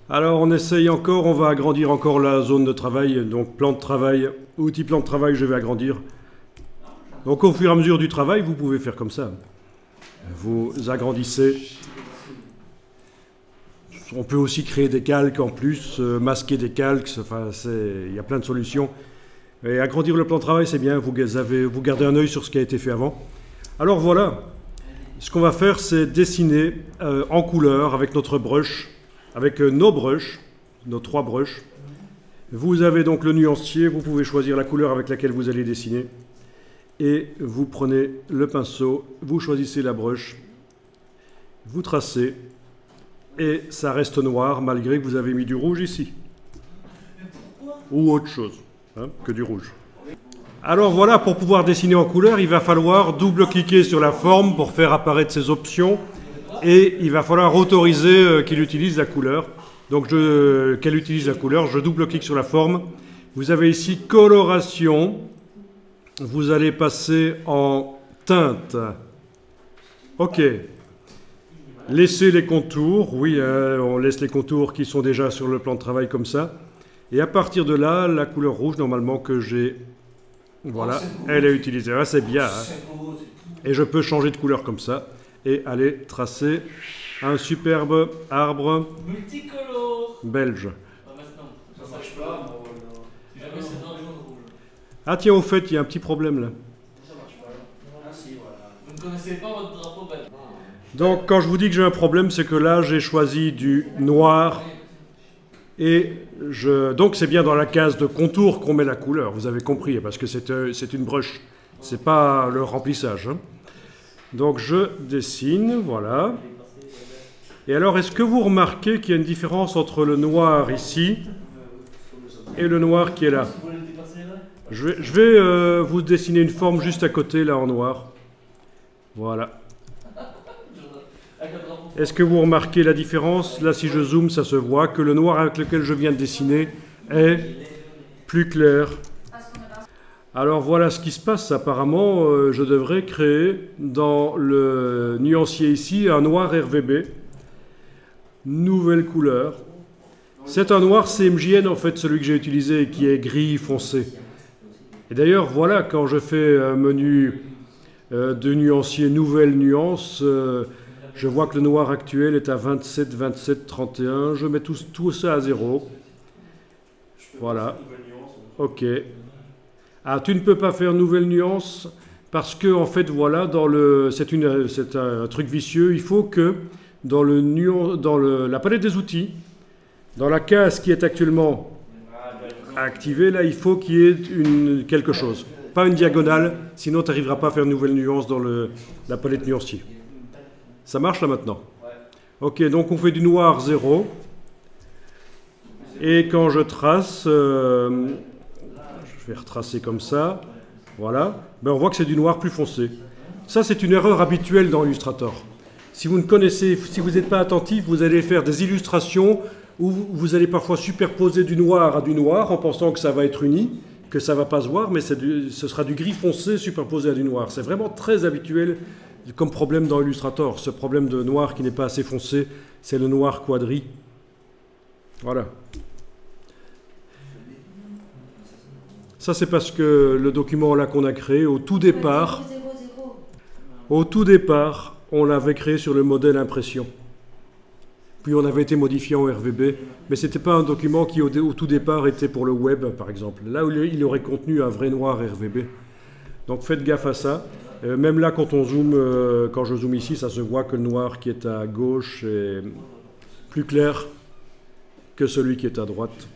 Alors on essaye encore, on va agrandir encore la zone de travail, donc plan de travail, outil plan de travail, je vais agrandir. Donc au fur et à mesure du travail, vous pouvez faire comme ça. Vous agrandissez. On peut aussi créer des calques en plus, masquer des calques, enfin, il y a plein de solutions. Et agrandir le plan de travail, c'est bien, vous gardez un œil sur ce qui a été fait avant. Alors voilà, ce qu'on va faire, c'est dessiner en couleur avec notre brush, avec nos brushes, nos 3 brushes. Vous avez donc le nuancier, vous pouvez choisir la couleur avec laquelle vous allez dessiner. Et vous prenez le pinceau, vous choisissez la brush, vous tracez, et ça reste noir malgré que vous avez mis du rouge ici. Ou autre chose que du rouge. Alors voilà, pour pouvoir dessiner en couleur, il va falloir double-cliquer sur la forme pour faire apparaître ces options. Et il va falloir autoriser qu'il utilise la couleur. Donc qu'elle utilise la couleur, je double-clique sur la forme. Vous avez ici coloration. Vous allez passer en teinte. OK. Laissez les contours. Oui, on laisse les contours qui sont déjà sur le plan de travail comme ça. Et à partir de là, la couleur rouge, normalement, que j'ai... Voilà, elle est utilisée. Ah, c'est bien. Et je peux changer de couleur comme ça. Et aller tracer un superbe arbre belge. Ah tiens, au fait, il y a un petit problème là. Vous ne connaissez pas votre drapeau belge. Donc quand je vous dis que j'ai un problème, c'est que là j'ai choisi du noir. Et donc c'est bien dans la case de contour qu'on met la couleur, vous avez compris, parce que c'est une brush, c'est pas le remplissage. Donc je dessine, voilà. Et alors, est-ce que vous remarquez qu'il y a une différence entre le noir ici et le noir qui est là? Je vais vous dessiner une forme juste à côté, là, en noir. Voilà. Est-ce que vous remarquez la différence? Là, si je zoome, ça se voit que le noir avec lequel je viens de dessiner est plus clair. Alors voilà ce qui se passe. Apparemment, je devrais créer dans le nuancier ici un noir RVB. Nouvelle couleur. C'est un noir CMJN en fait, celui que j'ai utilisé et qui est gris foncé. Et d'ailleurs, voilà, quand je fais un menu de nuancier nouvelle nuance, je vois que le noir actuel est à 27, 27, 31. Je mets tout ça à 0. Voilà. OK. Ah, tu ne peux pas faire nouvelle nuance parce que, en fait, voilà, c'est un truc vicieux. Il faut que dans la palette des outils, dans la case qui est actuellement activée, là, il faut qu'il y ait quelque chose. Pas une diagonale, sinon tu n'arriveras pas à faire une nouvelle nuance dans la palette nuancier. Ça marche là maintenant? OK, donc on fait du noir 0. Et quand je trace... je vais retracer comme ça, voilà, ben on voit que c'est du noir plus foncé. Ça, c'est une erreur habituelle dans Illustrator. Si vous n'êtes pas attentif, vous allez faire des illustrations où vous allez parfois superposer du noir à du noir en pensant que ça va être uni, que ça ne va pas se voir, mais ce sera du gris foncé superposé à du noir. C'est vraiment très habituel comme problème dans Illustrator. Ce problème de noir qui n'est pas assez foncé, c'est le noir quadri. Voilà. Ça, c'est parce que le document là qu'on a créé, au tout départ, on l'avait créé sur le modèle impression. Puis on avait été modifié en RVB, mais ce n'était pas un document qui, au tout départ, était pour le web, par exemple. Là où il aurait contenu un vrai noir RVB. Donc faites gaffe à ça. Même là, quand on zoome, quand je zoome ici, ça se voit que le noir qui est à gauche est plus clair que celui qui est à droite.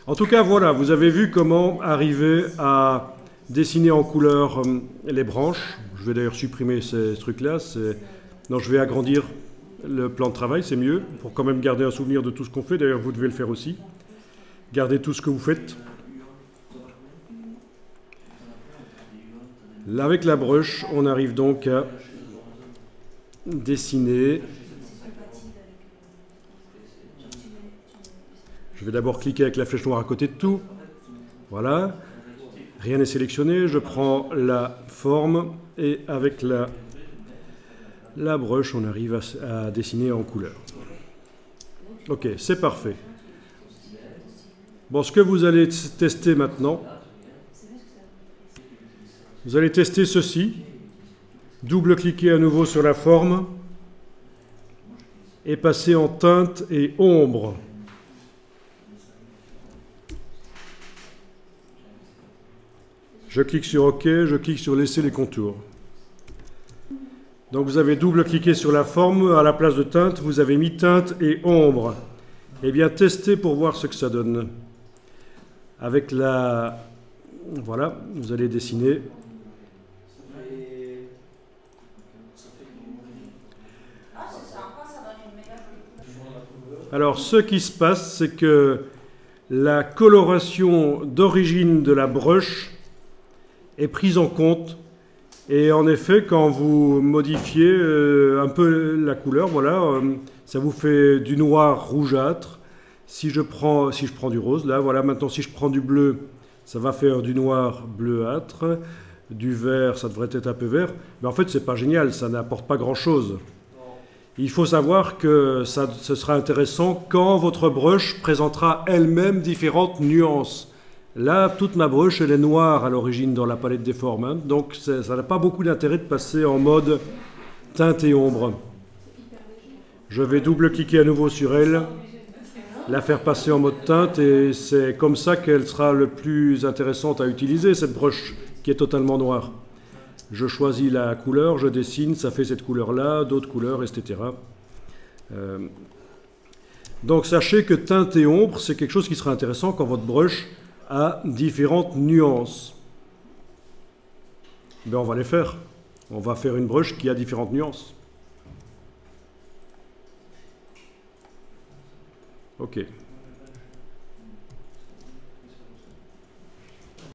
En tout cas, voilà, vous avez vu comment arriver à dessiner en couleur les branches. Je vais d'ailleurs supprimer ces trucs-là. Non, je vais agrandir le plan de travail, c'est mieux, pour quand même garder un souvenir de tout ce qu'on fait. D'ailleurs, vous devez le faire aussi. Gardez tout ce que vous faites. Là, avec la brush, on arrive donc à dessiner. Je vais d'abord cliquer avec la flèche noire à côté de tout. Voilà. Rien n'est sélectionné. Je prends la forme et avec la la brush, on arrive à dessiner en couleur. Ok, c'est parfait. Bon, ce que vous allez tester maintenant, vous allez tester ceci. Double-cliquer à nouveau sur la forme et passer en teinte et ombre. Je clique sur OK, je clique sur laisser les contours. Donc vous avez double-cliqué sur la forme, à la place de teinte, vous avez mis teinte et ombre. Eh bien, testez pour voir ce que ça donne. Avec la... Voilà, vous allez dessiner. Alors, ce qui se passe, c'est que la coloration d'origine de la brush est prise en compte. Et en effet, quand vous modifiez un peu la couleur, voilà, ça vous fait du noir rougeâtre. Si je prends du rose, là, voilà, maintenant si je prends du bleu, ça va faire du noir bleuâtre. Du vert, ça devrait être un peu vert. Mais en fait, c'est pas génial, ça n'apporte pas grand-chose. Il faut savoir que ce sera intéressant quand votre brush présentera elle-même différentes nuances. Là, toute ma brush, elle est noire à l'origine dans la palette des formes. Hein, donc, ça n'a pas beaucoup d'intérêt de passer en mode teinte et ombre. Je vais double-cliquer à nouveau sur elle, la faire passer en mode teinte, et c'est comme ça qu'elle sera le plus intéressante à utiliser, cette brush qui est totalement noire. Je choisis la couleur, je dessine, ça fait cette couleur-là, d'autres couleurs, etc. Donc sachez que teinte et ombre, c'est quelque chose qui sera intéressant quand votre brush a différentes nuances. Ben, on va les faire. On va faire une brush qui a différentes nuances. Ok.